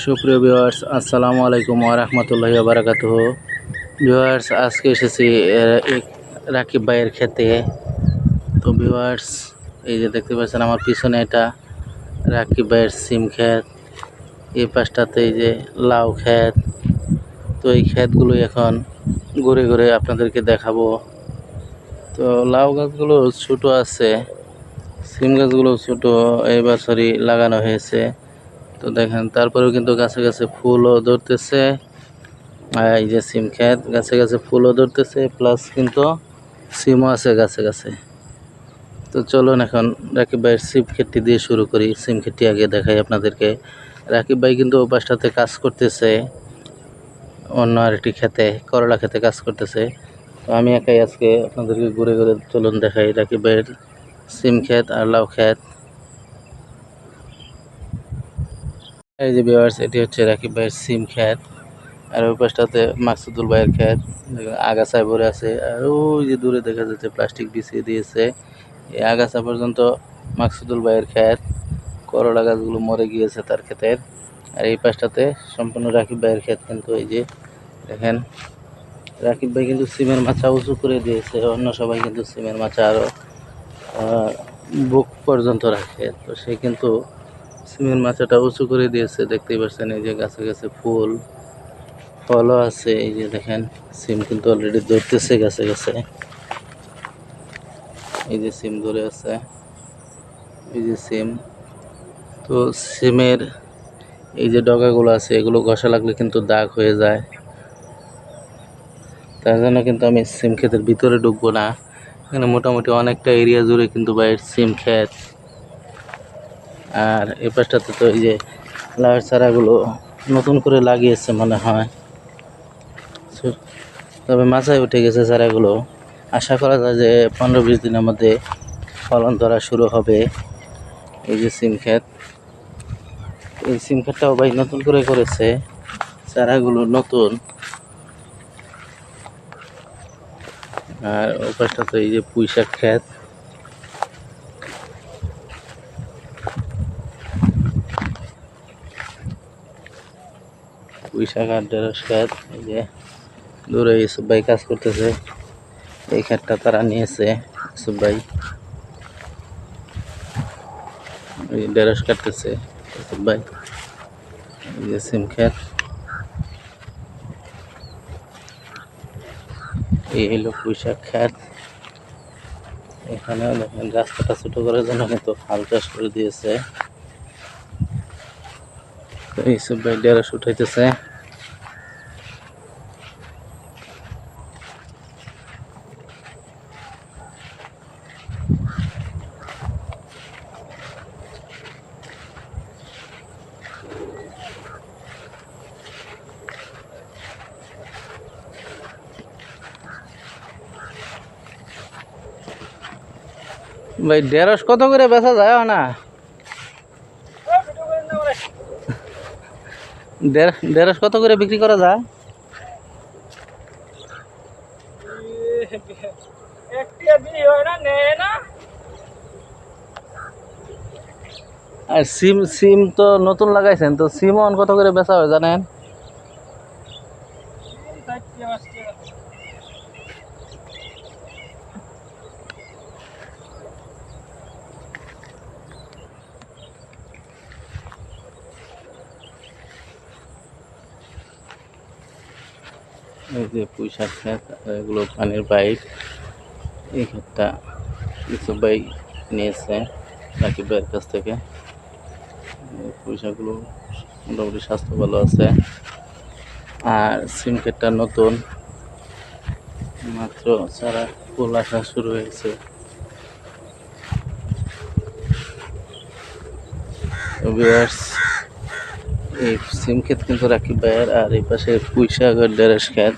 সুপ্রিয় ভিউয়ার্স, আসসালামু আলাইকুম ওয়া রাহমাতুল্লাহি ওয়া বারাকাতুহু। ভিউয়ার্স, আজকে এসেছি রাকিব ভাইয়ের ক্ষেতে। তো ভিউয়ার্স, এই যে দেখতে পাচ্ছেন আমার পিছনে, এটা রাকিব ভাইয়ের সিম ক্ষেত। এই পাশটাতে এই যে লাউ ক্ষেত। তো এই ক্ষেতগুলো এখন ঘুরে ঘুরে আপনাদেরকে দেখাবো। তো লাউ গাছগুলো ছোট আছে, সিম গাছগুলো ছোট, এই বছরই লাগানো হয়েছে। তো দেখেন, তারপরেও কিন্তু গাছে গাছে ফুলও ধরতেছে। এই যে সিম ক্ষেত, গাছে গাছে ফুলও ধরতেছে, প্লাস কিন্তু সিমও আছে গাছে গাছে। তো চলুন এখন রাকিব ভাইয়ের সিম ক্ষেতটি দিয়ে শুরু করি। সিম ক্ষেতটি আগে দেখাই আপনাদেরকে। রাকিব ভাই কিন্তু ওপাশটাতে কাজ করতেছে, অন্য আরেকটি ক্ষেতে, করলা ক্ষেতে কাজ করতেছে। তো আমি একাই আজকে আপনাদেরকে ঘুরে ঘুরে চলুন দেখাই রাকিব ভাইয়ের সিম ক্ষেত আর লাউ ক্ষেত। এই যে ভিউয়ার্স, এটি হচ্ছে রাকিব ভাইয়ের সিম ক্ষেত। আর ওই পাশটাতে মাকসুদুল ভাইয়ের ক্ষেত, আগাছায় ভরে আছে। আর ওই যে দূরে দেখা যাচ্ছে প্লাস্টিক বিছিয়ে দিয়েছে। এই আগাছা পর্যন্ত মাকসুদুল ভাইয়ের ক্ষেত। করলা গাছগুলো মরে গিয়েছে তার ক্ষেতের। আর এই পাশটাতে সম্পূর্ণ রাকিব ভাইয়ের ক্ষেত। কিন্তু এই যে দেখেন, রাকিব ভাই কিন্তু সিমের মাচা উঁচু করে দিয়েছে। অন্য সবাই কিন্তু সিমের মাচা আরও বুক পর্যন্ত রাখে, তো সে কিন্তু সিমের মাচাটা উঁচু করে দিয়েছে। দেখতেই পাচ্ছেন, এই যে গাছে গাছে ফুল ফলও আছে। এই যে দেখেন, সিম কিন্তু অলরেডি ধরতেছে গাছে গাছে। এই যে সিম ধরে আছে, এই যে সিম। তো সিমের এই যে ডগাগুলো আছে, এগুলো ঘষা লাগলে কিন্তু দাগ হয়ে যায়। তার জন্য কিন্তু আমি সিম ক্ষেতের ভিতরে ঢুকবো না। এখানে মোটামুটি অনেকটা এরিয়া জুড়ে কিন্তু বাইরের সিম ক্ষেত। আর এই পাশটাতে তো এই যে লাউয়ের চারাগুলো নতুন করে লাগিয়েছে মনে হয়, তবে মাথায় উঠে গেছে চারাগুলো। আশা করা যায় যে 15-20 দিনের মধ্যে ফলন ধরা শুরু হবে। এই যে সিম ক্ষেত, এই সিম ক্ষেতটাও ভাই নতুন করে করেছে, চারাগুলো নতুন। আর ওপাশটা তো এই যে পুঁইশাক ক্ষেত। পুঁইশাক আর ঢেঁড়স ক্ষেত। এই যে দূরে ইউসুফ ভাই কাজ করতেছে, এই ক্ষেতটা তারা নিয়েছে ইউসুফ ভাই। এই ঢেঁড়স কাটতেছে ইউসুফ ভাই। এই যে সিম ক্ষেত, এই হলো পুঁইশাক ক্ষেত। এখানেও দেখেন রাস্তাটা ছোট করার জন্য কিন্তু হাল চাষ করে দিয়েছে। তো ইউসুফ ভাই ঢেঁড়স উঠাইতেছে। ভাই ঢেঁড়স কত করে বেচা যায় না? ঢেঁড়স কত করে বিক্রি করা যায়? আর সিম সিম তো নতুন লাগাইছেন, তো সিম কত করে বেচা হয় জানেন? এই যে পুঁইশাক ক্ষেত, এগুলো পানির পাইপ। এই ক্ষেতটা ইউসুফ ভাই নিয়েছে রাকিব ভাইয়ের কাছ থেকে। পুঁইশাকগুলো মোটামুটি স্বাস্থ্য ভালো আছে। আর সিম ক্ষেতটা নতুন, মাত্র চারা ফুল আসা শুরু হয়েছে। এই সিম ক্ষেত কিন্তু রাকিব ভাইয়ের, আর এই পাশে পুঁইশাক আর ঢেঁড়স ক্ষেত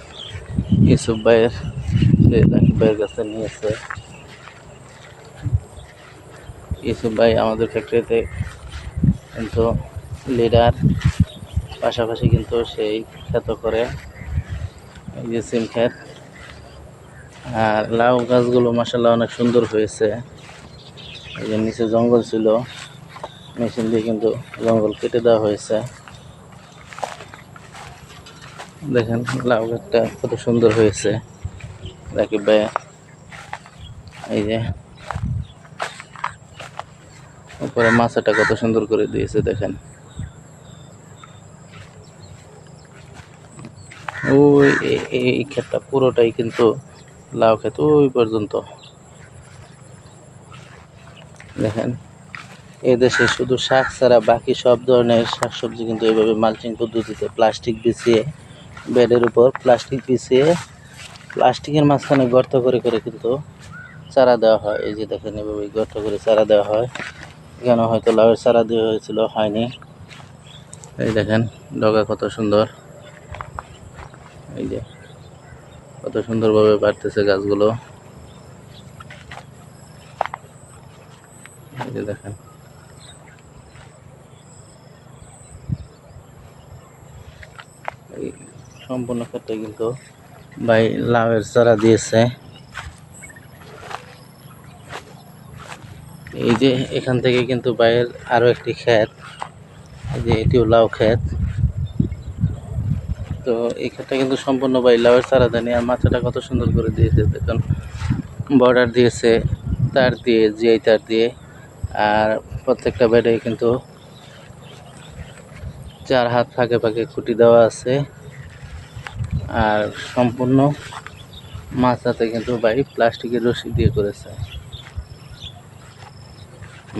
ইউসুফ ভাইয়ের, রাকিব ভাইয়ের কাছে নিয়েছে। ইউসুফ ভাই আমাদের ফ্যাক্টরিতে কিন্তু লিডার, পাশাপাশি কিন্তু সেই ক্ষেত করে। এই যে সিম ক্ষেত। আর লাউ গাছগুলো মাশাআল্লাহ অনেক সুন্দর হয়েছে। এই যে নিচে জঙ্গল ছিল, মেশিন দিয়ে কিন্তু জঙ্গল কেটে দেওয়া হয়েছে। দেখেন লাউ গাছটা কত সুন্দর হয়েছে রাকিব ভাই। এই যে উপরে মাছটা কত সুন্দর করে দিয়েছে দেখেন। ওই এই ক্ষেতটা পুরোটাই কিন্তু লাউ ক্ষেত ওই পর্যন্ত। দেখেন এই দেশে শুধু শাক ছাড়া বাকি সব ধরনের শাকসবজি কিন্তু এইভাবে মালচিং পদ্ধতিতে প্লাস্টিক বিছিয়ে, বেডের উপর প্লাস্টিক বিছিয়ে প্লাস্টিকের মাঝখানে গর্ত করে করে কিন্তু চারা দেওয়া হয়। এই যে দেখেন এভাবে গর্ত করে চারা দেওয়া হয়। এখানে হয়তো লাউয়ের চারা দেওয়া হয়েছিল, হয়নি। এই দেখেন ডগা কত সুন্দর, এই যে কত সুন্দরভাবে বাড়তেছে গাছগুলো। এই যে দেখেন এই সম্পূর্ণ ক্ষেত্রে কিন্তু ভাই লাউয়ের চারা দিয়েছে। এই যে এখান থেকে কিন্তু ভাইয়ের আরো একটি ক্ষেত, এই যে এটিও লাউ ক্ষেত। তো এই ক্ষেতটা কিন্তু সম্পূর্ণ ভাই লাউয়ের চারা দেয়নি। আর মাথাটা কত সুন্দর করে দিয়েছে দেখুন, বর্ডার দিয়েছে তার দিয়ে, জিআই তার দিয়ে। আর প্রত্যেকটা বেডে কিন্তু 4 হাত ফাঁকে ফাঁকে খুঁটি দেওয়া আছে। আর সম্পূর্ণ মাথাতে কিন্তু ভাই প্লাস্টিকের রশি দিয়ে করেছে।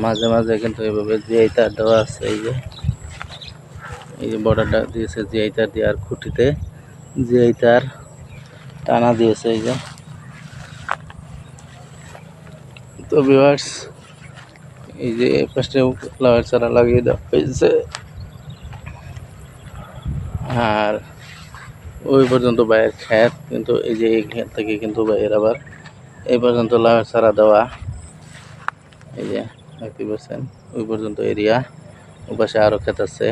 মাঝে মাঝে কিন্তু এভাবে জিআই তার দেওয়া আছে। এই যে বর্ডারটা দিয়েছে জিআই তার দিয়ে, আর খুঁটিতে জিআই তার টানা দিয়েছে। এই যে তো ভিউয়ার্স, এই যে পাশে ফ্লাওয়ার চারা লাগিয়ে দেওয়া হয়েছে। আর ওই পর্যন্ত বাইরের ক্ষেত, কিন্তু এই যে এই ক্ষেত থেকে কিন্তু বাইরের আবার এই পর্যন্ত লাউয়ের চারা দেওয়া। এই যে দেখতে পাচ্ছেন ওই পর্যন্ত এরিয়া। ও পাশে আরও ক্ষেত আছে,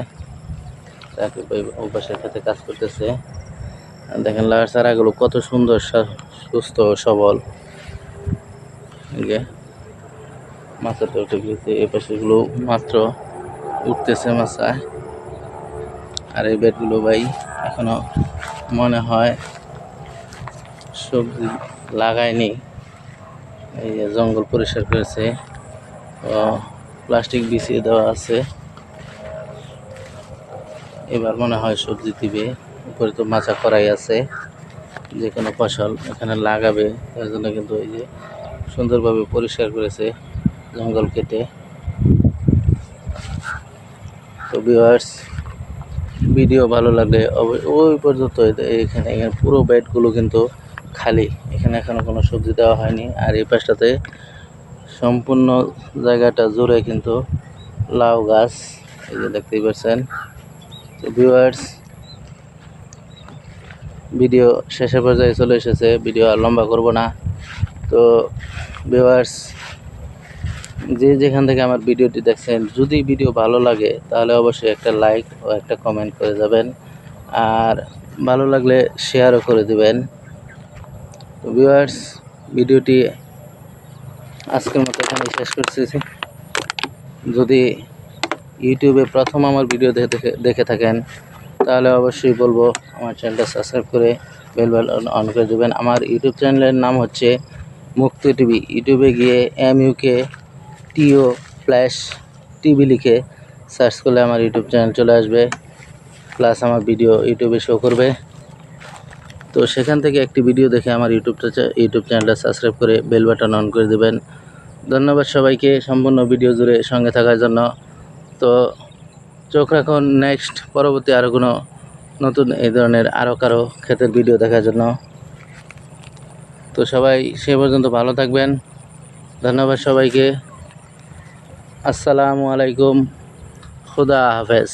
ও পাশে ক্ষেতে কাজ করতেছে। দেখেন লাউয়ের চারাগুলো কত সুন্দর, সুস্থ সবল। এই যে মাছটা উঠে গেছে, এই পাশেগুলো মাত্র উঠতেছে মাছায়। আর এই বেডগুলো ভাই এখনো মনে হয় সবজি লাগায়নি। এই যে জঙ্গল পরিষ্কার করেছে, প্লাস্টিক বিছিয়ে দেওয়া আছে। এবার মনে হয় সবজি দিবে। উপরে তো মাচা করাই আছে, যে কোনো ফসল এখানে লাগাবে তার জন্য কিন্তু এই যে সুন্দরভাবে পরিষ্কার করেছে জঙ্গল কেটে। তো ভিউয়ার্স, ভিডিও ভালো লাগলে ওই পর্যন্ত এখানে পুরো বেডগুলো কিন্তু খালি, এখানে এখনো কোনো সবজি দেওয়া হয়নি। আর এই পাশটাতে সম্পূর্ণ জায়গাটা জুড়ে কিন্তু লাউ গাছ, এই যে দেখতেই পাচ্ছেন। তো ভিউয়ার্স, ভিডিও শেষের পর্যায়ে চলে এসেছে, ভিডিও আর লম্বা করব না। তো ভিউয়ার্স, যে যেখান থেকে আমার ভিডিওটি দেখছেন, যদি ভিডিও ভালো লাগে তাহলে অবশ্যই একটা লাইক ও একটা কমেন্ট করে যাবেন। আর ভালো লাগলে শেয়ারও করে দিবেন। তো ভিউয়ার্স, ভিডিওটি আজকের মতো এখানে শেষ করছি। যদি ইউটিউবে প্রথম আমার ভিডিও দেখে থাকেন তাহলে অবশ্যই বলবো আমার চ্যানেলটা সাবস্ক্রাইব করে বেল বাটন অন করে দেবেন। আমার ইউটিউব চ্যানেলের নাম হচ্ছে মুক্তি টিভি। ইউটিউবে গিয়ে MUKTO লিখে সার্চ করলে আমার ইউটিউব চ্যানেল চলে আসবে, প্লাস আমার ভিডিও ইউটিউবে শো করবে। তো সেখান থেকে একটি ভিডিও দেখে আমার ইউটিউব চ্যানেলটা সাবস্ক্রাইব করে বেল বাটন অন করে দেবেন। ধন্যবাদ সবাইকে সম্পূর্ণ ভিডিও জুড়ে সঙ্গে থাকার জন্য। তো চোখ রাখুন নেক্সট পরবর্তী আরও কোনো নতুন এই ধরনের আরও কারো ক্ষেতের ভিডিও দেখার জন্য। তো সবাই সে পর্যন্ত ভালো থাকবেন। ধন্যবাদ সবাইকে। আসসালামু আলাইকুম, খুদা হাফেজ।